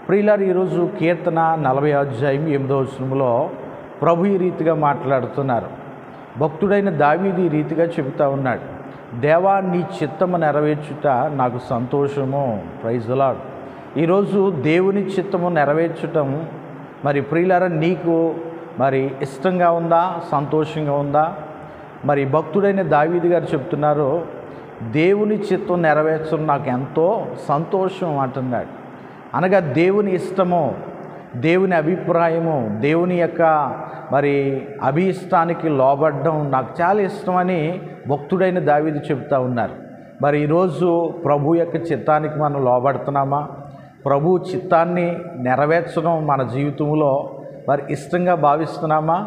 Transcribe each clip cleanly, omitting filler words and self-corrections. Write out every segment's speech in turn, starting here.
ప్రియులారు, ఈరోజు కీర్తన 40 అధ్యాయం 8వ వచనంలో ప్రభు ఈ రీతిగా మాట్లాడుతున్నారు. భక్తుడైన దావీదు ఈ రీతిగా చెబుతా ఉన్నాడు, దేవా నీ చిత్తము నెరవేర్చుట నాకు సంతోషము. Praise the lord. ఈరోజు దేవుని చిత్తము నెరవేర్చటం మరి ప్రియులారా నీకు మరి ఇష్టంగా ఉందా, సంతోషంగా ఉందా? మరి భక్తుడైన దావీదు గారు చెప్తున్నారు, దేవుని చిత్తం నెరవేర్చడం నాకు ఎంతో సంతోషం అంటున్నాడు. అనగా దేవుని ఇష్టము, దేవుని అభిప్రాయము, దేవుని యొక్క మరి అభీష్టానికి లోబడ్డం నాకు చాలా ఇష్టమని భక్తుడైన దావీదు చెప్తా ఉన్నారు. మరి ఈరోజు ప్రభు యొక్క చిత్తానికి మనం లోబడుతున్నామా? ప్రభు చిత్తాన్ని నెరవేర్చడం మన జీవితంలో మరి ఇష్టంగా భావిస్తున్నామా?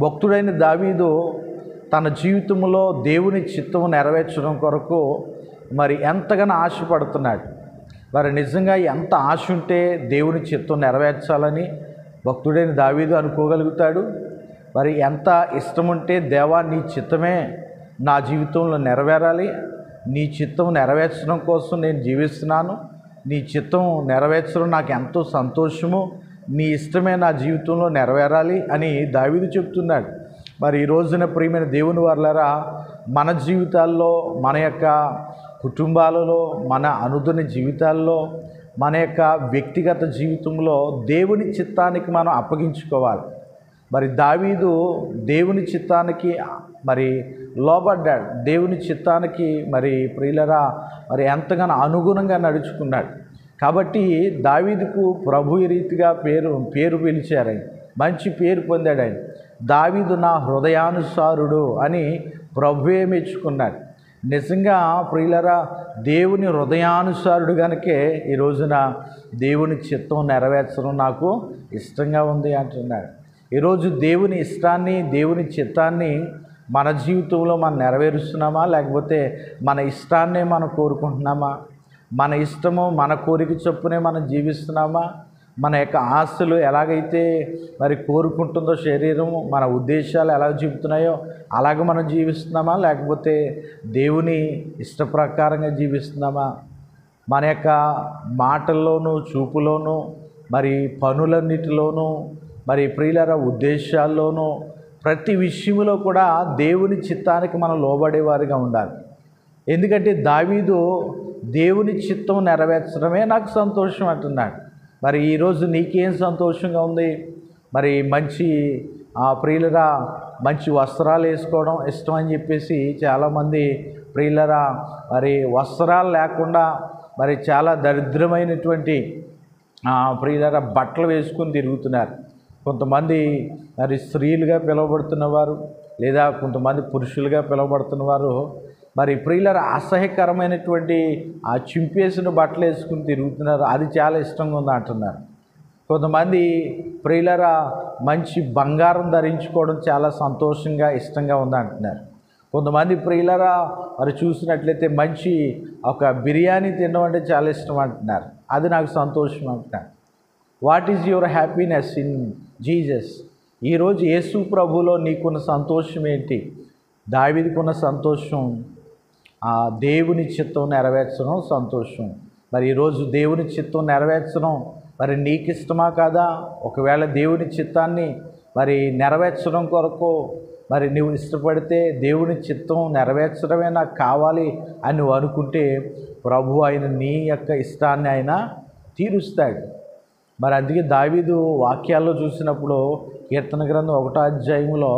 భక్తుడైన దావీదు తన జీవితంలో దేవుని చిత్తము నెరవేర్చడం కొరకు మరి ఎంతగానో ఆశపడుతున్నాడు. మరి నిజంగా ఎంత ఆశ ఉంటే దేవుని చిత్తం నెరవేర్చాలని భక్తుడైన దావీదు అనుకోగలుగుతాడు? మరి ఎంత ఇష్టం ఉంటే, దేవా నీ చిత్తమే నా జీవితంలో నెరవేరాలి, నీ చిత్తం నెరవేర్చడం కోసం నేను జీవిస్తున్నాను, నీ చిత్తం నెరవేర్చడం నాకు ఎంతో సంతోషము, నీ ఇష్టమే నా జీవితంలో నెరవేరాలి అని దావీదు చెప్తున్నాడు. మరి ఈ రోజున ప్రియమైన దేవుని వారలారా, మన జీవితాల్లో, మన యొక్క కుటుంబాలలో, మన అనుదిన జీవితాల్లో, మన యొక్క వ్యక్తిగత జీవితంలో దేవుని చిత్తానికి మనం అప్పగించుకోవాలి. మరి దావీదు దేవుని చిత్తానికి మరి లోబడ్డాడు. దేవుని చిత్తానికి మరి ప్రియులరా మరి ఎంతగానో అనుగుణంగా నడుచుకున్నాడు. కాబట్టి దావీదుకు ప్రభు ఈ రీతిగా పేరు పిలిచారు. ఆయన మంచి పేరు పొందాడు. ఆయన దావీదు నా హృదయానుసారుడు అని ప్రభువే మెచ్చుకున్నాడు. నిజంగా ప్రియులరా, దేవుని హృదయానుసారుడు కనుకే ఈ రోజున దేవుని చిత్తం నెరవేర్చడం నాకు ఇష్టంగా ఉంది అంటున్నాడు. ఈరోజు దేవుని ఇష్టాన్ని, దేవుని చిత్తాన్ని మన జీవితంలో మనం నెరవేరుస్తున్నామా? లేకపోతే మన ఇష్టాన్నే మనం కోరుకుంటున్నామా? మన ఇష్టము, మన కోరిక చొప్పునే మనం జీవిస్తున్నామా? మన యొక్క ఆశలు ఎలాగైతే మరి కోరుకుంటుందో శరీరము, మన ఉద్దేశాలు ఎలా చెబుతున్నాయో అలాగ మనం జీవిస్తున్నామా? లేకపోతే దేవుని ఇష్ట ప్రకారంగా జీవిస్తున్నామా? మన యొక్క మాటల్లోనూ, చూపులోనూ, మరి పనులన్నిటిలోనూ, మరి ప్రియులర ఉద్దేశాల్లోనూ, ప్రతి విషయంలో కూడా దేవుని చిత్తానికి మనం లోబడేవారిగా ఉండాలి. ఎందుకంటే దావీదు దేవుని చిత్తం నెరవేర్చడమే నాకు సంతోషం అంటున్నాడు. మరి ఈరోజు నీకేం సంతోషంగా ఉంది? మరి మంచి ప్రియులరా మంచి వస్త్రాలు వేసుకోవడం ఇష్టం అని చెప్పేసి చాలామంది ప్రియులరా మరి వస్త్రాలు లేకుండా మరి చాలా దరిద్రమైనటువంటి ప్రియులరా బట్టలు వేసుకుని తిరుగుతున్నారు. కొంతమంది మరి స్త్రీలుగా పిలువబడుతున్నవారు, లేదా కొంతమంది పురుషులుగా పిలువబడుతున్నవారు మరి ప్రియులరా అసహ్యకరమైనటువంటి చింపేసిన బట్టలు వేసుకుని తిరుగుతున్నారు. అది చాలా ఇష్టంగా ఉంది అంటున్నారు. కొంతమంది ప్రియులరా మంచి బంగారం ధరించుకోవడం చాలా సంతోషంగా, ఇష్టంగా ఉంది అంటున్నారు. కొంతమంది ప్రియులరా మరి చూసినట్లయితే మంచి ఒక బిర్యానీ తినడం అంటే చాలా ఇష్టం అంటున్నారు. అది నాకు సంతోషం అంటున్నారు. What is your happiness in Jesus? ఈరోజు యేసు ప్రభులో నీకున్న సంతోషం ఏంటి? దావీదుకున్న సంతోషం దేవుని చిత్తం నెరవేర్చడం సంతోషం. మరి ఈరోజు దేవుని చిత్తం నెరవేర్చడం మరి నీకు ఇష్టమా కాదా? ఒకవేళ దేవుని చిత్తాన్ని మరి నెరవేర్చడం కొరకు మరి నువ్వు ఇష్టపడితే, దేవుని చిత్తం నెరవేర్చడమే నాకు కావాలి అని నువ్వు అనుకుంటే, ప్రభు ఆయన నీ యొక్క ఇష్టాన్ని ఆయన తీరుస్తాడు. మరి అందుకే దావీదు వాక్యాల్లో చూసినప్పుడు కీర్తన గ్రంథం 1వ అధ్యాయంలో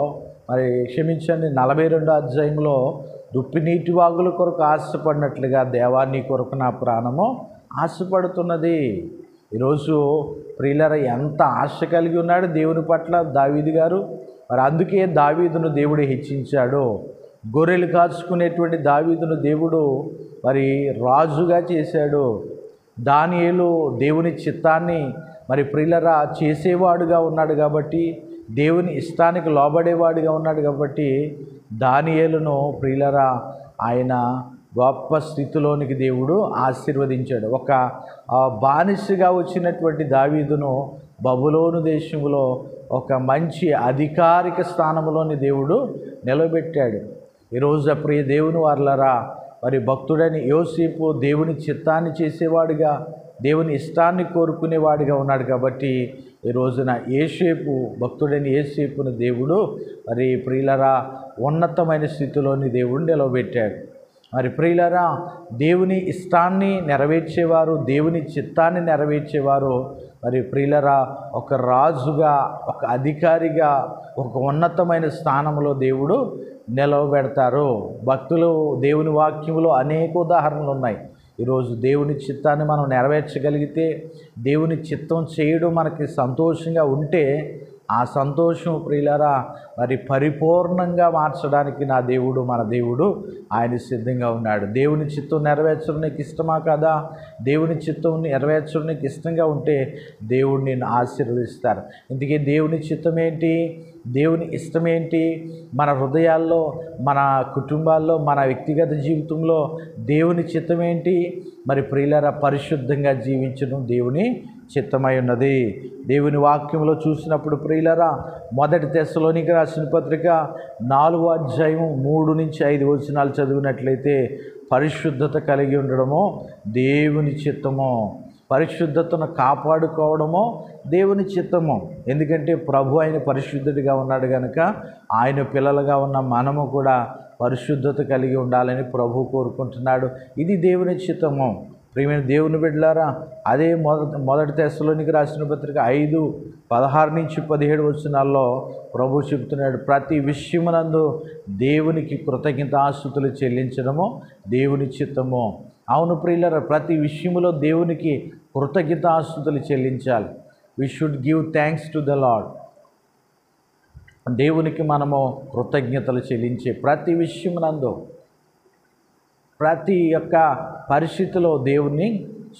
మరి 42వ అధ్యాయంలో దుప్పినీటి వాగుల కొరకు ఆశపడినట్లుగా దేవా నీ కొరకు నా ప్రాణము ఆశపడుతున్నది. ఈరోజు ప్రియులరా ఎంత ఆశ కలిగి ఉన్నాడు దేవుని పట్ల దావీదు గారు. మరి అందుకే దావీదును దేవుడు హెచ్చించాడు. గొర్రెలు కాచుకునేటువంటి దావీదును దేవుడు మరి రాజుగా చేశాడు. దానియేలు దేవుని చిత్తాన్ని మరి ప్రియులరా చేసేవాడుగా ఉన్నాడు కాబట్టి, దేవుని ఇష్టానికి లోబడేవాడిగా ఉన్నాడు కాబట్టి దానియేలును ప్రియులరా ఆయన గొప్ప స్థితిలోనికి దేవుడు ఆశీర్వదించాడు. ఒక బానిసగా వచ్చినటువంటి దావీదును బబులోను దేశంలో ఒక మంచి అధికారిక స్థానంలోని దేవుడు నిలబెట్టాడు. ఈరోజు ప్రియ దేవుని వారలారా, మరి భక్తుడైన యోసేపు దేవుని చిత్తాన్ని చేసేవాడుగా దేవుని ఇష్టాన్ని కోరుకునేవాడిగా ఉన్నాడు. కాబట్టి ఈ రోజున యోసేపు, భక్తుడైన యోసేపును దేవుడు మరి ప్రియులరా ఉన్నతమైన స్థితిలోని దేవుడు నిలవబెట్టాడు. మరి ప్రియులరా, దేవుని ఇష్టాన్ని నెరవేర్చేవారు, దేవుని చిత్తాన్ని నెరవేర్చేవారు మరి ప్రియులరా ఒక రాజుగా, ఒక అధికారిగా, ఒక ఉన్నతమైన స్థానంలో దేవుడు నిలవబెడతారు. భక్తులు దేవుని వాక్యంలో అనేక ఉదాహరణలు ఉన్నాయి. ఈరోజు దేవుని చిత్తాన్ని మనం నెరవేర్చగలిగితే, దేవుని చిత్తం చేయడం మనకి సంతోషంగా ఉంటే, ఆ సంతోషం ప్రియులారా మరి పరిపూర్ణంగా మార్చడానికి నా దేవుడు, మన దేవుడు ఆయన సిద్ధంగా ఉన్నాడు. దేవుని చిత్తం నెరవేర్చడం నీకు ఇష్టమా కదా? దేవుని చిత్తం నెరవేర్చడం నీకు ఇష్టంగా ఉంటే దేవుడు నిన్ను ఆశీర్వదిస్తారు. ఇందుకే దేవుని చిత్తం ఏంటి, దేవుని ఇష్టం ఏంటి? మన హృదయాల్లో, మన కుటుంబాల్లో, మన వ్యక్తిగత జీవితంలో దేవుని చిత్తం ఏంటి? మరి ప్రియులారా పరిశుద్ధంగా జీవించడం దేవుని చిత్తమై ఉన్నది. దేవుని వాక్యంలో చూసినప్పుడు ప్రియులారా, మొదటి తెస్సలోనికి రాసిన పత్రిక 4వ అధ్యాయం 3-5 వచనాలు చదివినట్లయితే, పరిశుద్ధత కలిగి ఉండడము దేవుని చిత్తము, పరిశుద్ధతను కాపాడుకోవడము దేవుని చిత్తము. ఎందుకంటే ప్రభు ఆయన పరిశుద్ధుడిగా ఉన్నాడు కనుక ఆయన పిల్లలుగా ఉన్న మనము కూడా పరిశుద్ధత కలిగి ఉండాలని ప్రభు కోరుకుంటున్నాడు. ఇది దేవుని చిత్తము. ప్రియమైన దేవుని బిడ్డలారా, అదే మొదటి తెస్సలోనికి రాసిన పత్రిక 5:16-17 వచనాల్లో ప్రభు చెబుతున్నాడు, ప్రతి విషయమునందు దేవునికి కృతజ్ఞతాస్తుతులు చెల్లించడము దేవుని చిత్తము. అవును ప్రియులారా, ప్రతి విషయములో దేవునికి కృతజ్ఞతాస్తుతులు చెల్లించాలి. We should give thanks to the lord. దేవునికి మనము కృతజ్ఞతలు చెల్లించే ప్రతి విషయమునందు, ప్రతి ఒక్క పరిస్థితిలో దేవుణ్ణి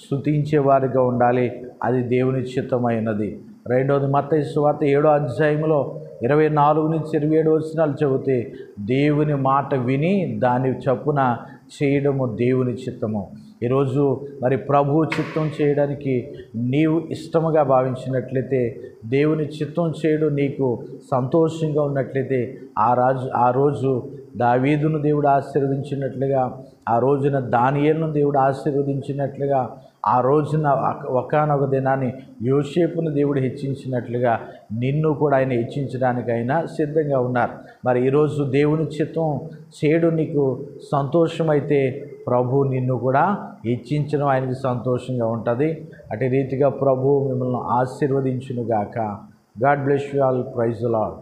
స్తుతించేవారిగా ఉండాలి. అది దేవుని చిత్తమైనది. రెండవది మత్తయి సువార్త 7వ అధ్యాయంలో 24-27 వచనాలు చెబితే, దేవుని మాట విని దాని చొప్పున చేయడము దేవుని చిత్తము. ఈరోజు మరి ప్రభు చిత్తం చేయడానికి నీవు ఇష్టముగా భావించినట్లయితే, దేవుని చిత్తం చేయడం నీకు సంతోషంగా ఉన్నట్లయితే, ఆ రోజు దావీదును దేవుడు ఆశీర్వదించినట్లుగా, ఆ రోజున దానియేలును దేవుడు ఆశీర్వదించినట్లుగా, ఆ రోజున ఒకానొక దినాన్ని యోసేపును దేవుడు హెచ్చించినట్లుగా నిన్ను కూడా ఆయన హెచ్చించడానికైనా సిద్ధంగా ఉన్నారు. మరి ఈరోజు దేవుని చిత్తం చేయడం నీకు సంతోషమైతే ప్రభు నిన్ను కూడా హెచ్చించడం ఆయనకి సంతోషంగా ఉంటుంది. అటు రీతిగా ప్రభు మిమ్మల్ని ఆశీర్వదించునుగాక. God bless you all. Praise the lord.